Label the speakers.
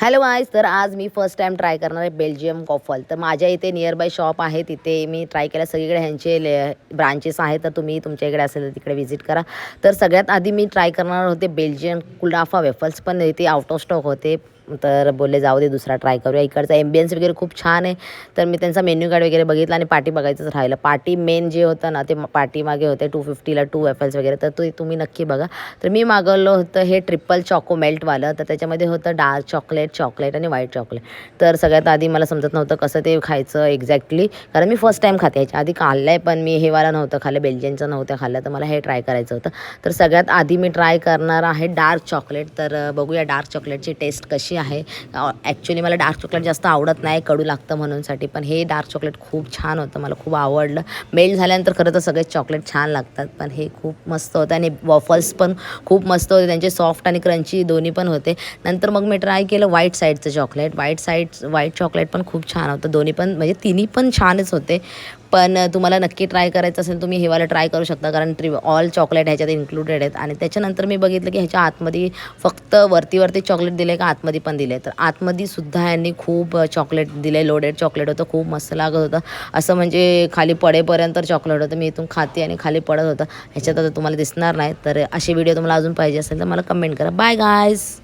Speaker 1: Hello guys, तर आज मी first time try करणार आहे बेल्जियम वॉफल. तर माझ्या इथे नियर बाय शॉप आहे, तिथे मी ट्राय केलं. सगळीकडे ह्यांचे ब्रांचेस आहेत, तर तुम्ही तुमच्या इकडे असेल तर तिकडे व्हिजिट करा. तर सगळ्यात आधी मी ट्राय करणार होते बेल्जियम कुल्फा वेफल्स, पण इथे आउट ऑफ स्टॉक होते. तर बोलले जाऊ दे, दुसरा ट्राय करूया. इकडचा एम्बियन्स वगैरे खूप छान आहे. तर मी त्यांचा मेन्यू कार्ड वगैरे बघितला आणि पार्टी बघायचंच राहिलं. पार्टी मेन जे होतं ना, ते पार्टी मागे होते 250ला 2 वेफल्स वगैरे. तर ते तुम्ही नक्की बघा. तर मी मागवलं होतं हे ट्रिपल चॉको मेल्टवालं. तर त्याच्यामध्ये होतं डार्क चॉकलेट आणि व्हाईट चॉकलेट. तर सगळ्यात आधी मला समजत नव्हतं कसं ते खायचं एक्झॅक्टली, कारण मी फर्स्ट टाईम खाते. याच्या आधी खाल्लं आहे, पण मी हेवाला नव्हतं खाल्लं, बेल्जियनचं नव्हतं खाल्लं. तर मला हे ट्राय करायचं होतं. तर सगळ्यात आधी मी ट्राय करणार आहे डार्क चॉकलेट. तर बघूया डार्क चॉकलेटची टेस्ट कशी आहे. ॲक्च्युली मला डार्क चॉकलेट जास्त आवडत नाही, कडू लागतं म्हणूनसाठी, पण हे डार्क चॉकलेट खूप छान होतं, मला खूप आवडलं. मेल्ट झाल्यानंतर खरं तर सगळे चॉकलेट छान लागतात, पण हे खूप मस्त होतं. आणि वॉफल्स पण खूप मस्त होते, त्यांचे सॉफ्ट आणि क्रंची दोन्ही पण होते. नंतर मग मी ट्राय केलं व्हाईट साईडचं चॉकलेट. व्हाईट चॉकलेट पण खूप छान होतं. दोन्ही पण म्हणजे तिन्ही पण छानच होते. पण तुम्हाला नक्की ट्राय करायचं असेल तुम्ही हेवाला ट्राय करू शकता, कारण ऑल चॉकलेट ह्याच्यात इन्क्लुडेड आहेत. आणि त्याच्यानंतर मी बघितलं की ह्याच्या आतमध्ये फक्त वरती चॉकलेट दिले का आतमध्ये पण दिले. तर आतमध्ये सुद्धा यांनी खूप चॉकलेट दिले, लोडेड चॉकलेट होतं, खूप मस्त लागत होतं. असं म्हणजे खाली पडेपर्यंत चॉकलेट होतं. मी इथून खाते आणि खाली पडत होतं. ह्याच्यात आता तुम्हाला दिसणार नाही. तर असे व्हिडिओ तुम्हाला अजून पाहिजे असेल तर मला कमेंट करा. Bye guys.